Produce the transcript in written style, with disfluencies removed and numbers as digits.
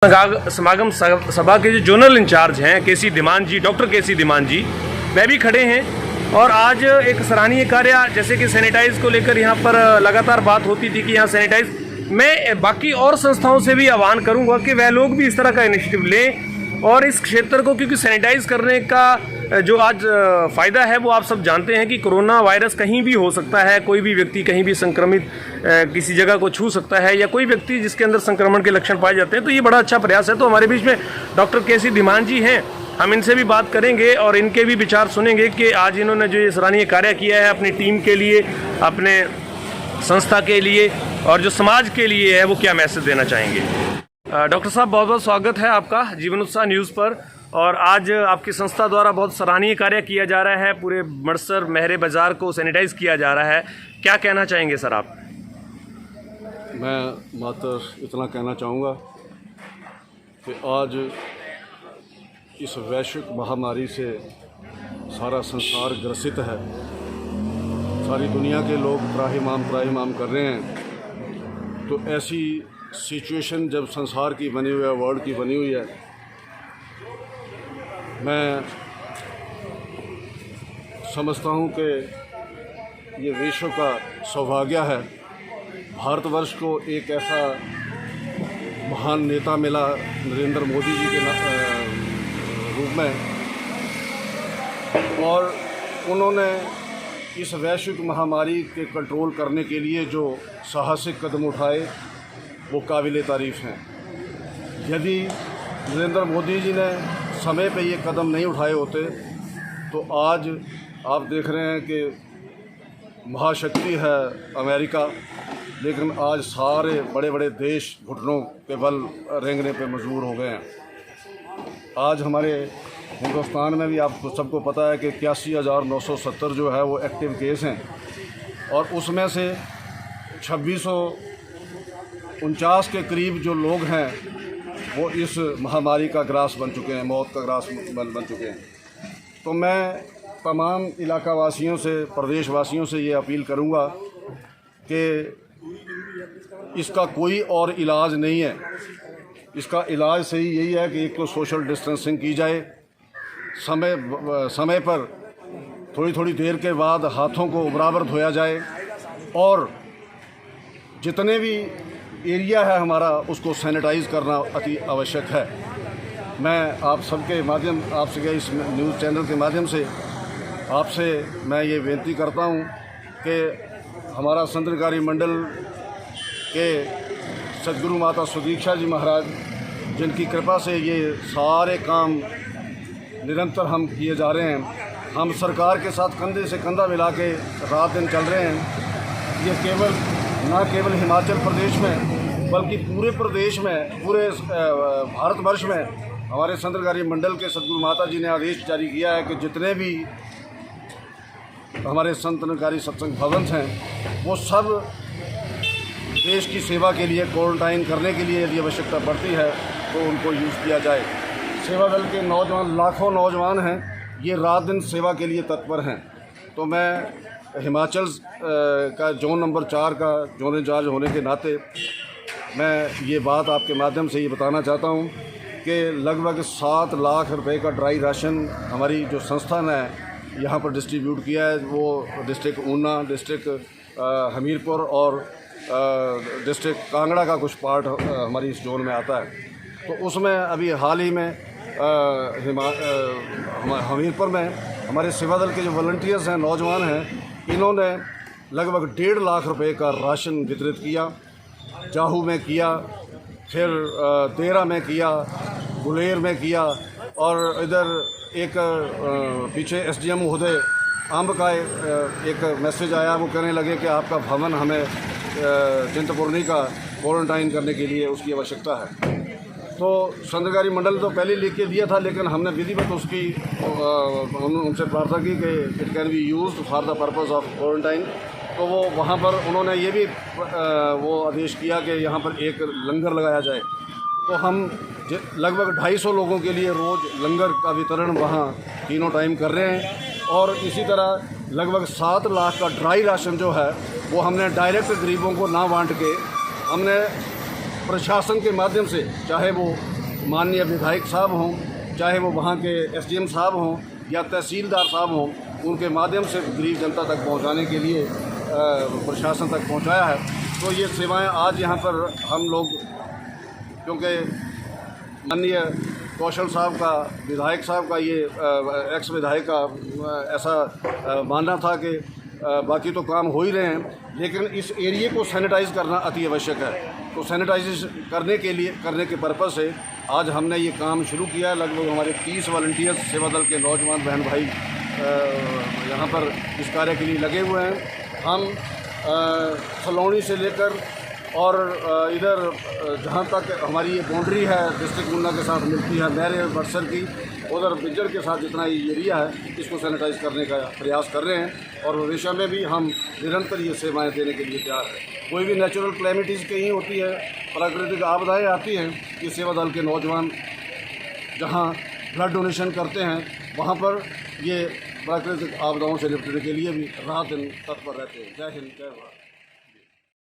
समागम सभा के जो जोनल इंचार्ज हैं केसी धीमान जी, डॉक्टर केसी धीमान जी, वह भी खड़े हैं। और आज एक सराहनीय कार्य, जैसे कि सैनिटाइज को लेकर यहाँ पर लगातार बात होती थी कि यहाँ सैनिटाइज, मैं बाकी और संस्थाओं से भी आह्वान करूँगा कि वह लोग भी इस तरह का इनिशिएटिव लें और इस क्षेत्र को, क्योंकि सैनिटाइज करने का जो आज फ़ायदा है वो आप सब जानते हैं कि कोरोना वायरस कहीं भी हो सकता है, कोई भी व्यक्ति कहीं भी संक्रमित किसी जगह को छू सकता है, या कोई व्यक्ति जिसके अंदर संक्रमण के लक्षण पाए जाते हैं। तो ये बड़ा अच्छा प्रयास है। तो हमारे बीच में डॉक्टर केसी धीमान जी हैं, हम इनसे भी बात करेंगे और इनके भी विचार सुनेंगे कि आज इन्होंने जो ये सराहनीय कार्य किया है अपनी टीम के लिए, अपने संस्था के लिए और जो समाज के लिए है, वो क्या मैसेज देना चाहेंगे। डॉक्टर साहब, बहुत बहुत स्वागत है आपका जीवन उत्साह न्यूज़ पर। और आज आपकी संस्था द्वारा बहुत सराहनीय कार्य किया जा रहा है, पूरे मड़सर महरे बाज़ार को सैनिटाइज किया जा रहा है, क्या कहना चाहेंगे सर आप? मैं मात्र इतना कहना चाहूँगा कि आज इस वैश्विक महामारी से सारा संसार ग्रसित है, सारी दुनिया के लोग त्राहिमाम कर रहे हैं। तो ऐसी सिचुएशन जब संसार की बनी हुई है, वर्ल्ड की बनी हुई है, मैं समझता हूँ कि ये विश्व का सौभाग्य है। भारतवर्ष को एक ऐसा महान नेता मिला नरेंद्र मोदी जी के रूप में, और उन्होंने इस वैश्विक महामारी के कंट्रोल करने के लिए जो साहसिक कदम उठाए वो काबिल तारीफ़ हैं। यदि नरेंद्र मोदी जी ने समय पे ये कदम नहीं उठाए होते तो आज आप देख रहे हैं कि महाशक्ति है अमेरिका, लेकिन आज सारे बड़े बड़े देश घुटनों के बल रेंगने पे मजबूर हो गए हैं। आज हमारे हिंदुस्तान में भी आपको सबको पता है कि 81,970 जो है वो एक्टिव केस हैं, और उसमें से 2649 के करीब जो लोग हैं वो इस महामारी का ग्रास बन चुके हैं, मौत का ग्रास बन चुके हैं। तो मैं तमाम इलाका वासियों से, प्रदेशवासियों से ये अपील करूँगा कि इसका कोई और इलाज नहीं है। इसका इलाज सही यही है कि एक तो सोशल डिस्टेंसिंग की जाए, समय पर थोड़ी देर के बाद हाथों को बराबर धोया जाए, और जितने भी एरिया है हमारा उसको सैनिटाइज़ करना अति आवश्यक है। मैं आप सबके माध्यम, आपसे इस न्यूज़ चैनल के माध्यम से आपसे मैं ये विनती करता हूँ कि हमारा संत निकारी मंडल के सद्गुरु माता सुदीक्षा जी महाराज, जिनकी कृपा से ये सारे काम निरंतर हम किए जा रहे हैं, हम सरकार के साथ कंधे से कंधा मिला के रात दिन चल रहे हैं। ये न केवल हिमाचल प्रदेश में बल्कि पूरे प्रदेश में, पूरे भारतवर्ष में हमारे संत निकारी मंडल के सद्गुरु माता जी ने आदेश जारी किया है कि जितने भी हमारे संत निकारी सत्संग भवन हैं वो सब देश की सेवा के लिए, क्वारंटाइन करने के लिए यदि आवश्यकता पड़ती है तो उनको यूज़ किया जाए। सेवा दल के नौजवान, लाखों नौजवान हैं, ये रात दिन सेवा के लिए तत्पर हैं। तो मैं हिमाचल का जोन नंबर 4 का जोन इंचार्ज होने के नाते मैं ये बात आपके माध्यम से ये बताना चाहता हूँ कि लगभग 7 लाख रुपए का ड्राई राशन हमारी जो संस्था ने यहाँ पर डिस्ट्रीब्यूट किया है, वो डिस्ट्रिक्ट ऊना, डिस्ट्रिक्ट हमीरपुर और डिस्ट्रिक्ट कांगड़ा का कुछ पार्ट हमारी इस जोन में आता है। तो उसमें अभी हाल ही में हमीरपुर में हमारे सेवा दल के जो वॉलंटियर्स हैं, नौजवान हैं, इन्होंने लगभग 1.5 लाख रुपए का राशन वितरित किया। जाहू में किया, फिर देरा में किया, गुलेर में किया, और इधर एक पीछे SDM महोदय अम्ब का एक मैसेज आया, वो कहने लगे कि आपका भवन हमें चिंतपूर्णी का क्वारंटाइन करने के लिए उसकी आवश्यकता है। तो संत निकारी मंडल तो पहले लिख के दिया था, लेकिन हमने विधिवत उसकी उनसे प्रार्थना की कि it can be used for the purpose of quarantine. तो वो वहाँ पर उन्होंने ये भी वो आदेश किया कि यहाँ पर एक लंगर लगाया जाए। तो हम लगभग 250 लोगों के लिए रोज़ लंगर का वितरण वहाँ तीनों टाइम कर रहे हैं। और इसी तरह लगभग 7 लाख का ड्राई राशन जो है वो हमने डायरेक्ट गरीबों को ना बांट के, हमने प्रशासन के माध्यम से, चाहे वो माननीय विधायक साहब हों, चाहे वो वहाँ के एसडीएम साहब हों या तहसीलदार साहब हों, उनके माध्यम से गरीब जनता तक पहुँचाने के लिए प्रशासन तक पहुँचाया है। तो ये सेवाएं आज यहाँ पर हम लोग, क्योंकि माननीय कौशल साहब का, विधायक साहब का, ये एक्स विधायक का ऐसा मानना था कि बाकी तो काम हो ही रहे हैं, लेकिन इस एरिए को सैनिटाइज़ करना अति आवश्यक है। तो सैनिटाइज करने के पर्पज़ से आज हमने ये काम शुरू किया है। लगभग हमारे 30 वॉलंटियर्स सेवा दल के नौजवान बहन भाई यहाँ पर इस कार्य के लिए लगे हुए हैं। हम सलौनी से लेकर और इधर जहाँ तक हमारी ये बाउंड्री है डिस्ट्रिक्ट मुन्ना के साथ मिलती है, नहर बरसर की, उधर बिजर के साथ जितना ये एरिया है इसको सैनिटाइज करने का प्रयास कर रहे हैं और भविष्य में भी हम निरंतर ये सेवाएं देने के लिए तैयार हैं। कोई भी नेचुरल क्लैमिटीज़ कहीं होती है, प्राकृतिक आपदाएँ आती हैं, ये सेवा दल के नौजवान जहाँ ब्लड डोनेशन करते हैं वहाँ पर ये प्राकृतिक आपदाओं से निपटने के लिए भी रात दिन तत्पर रहते हैं। जय हिंद, जय भारत।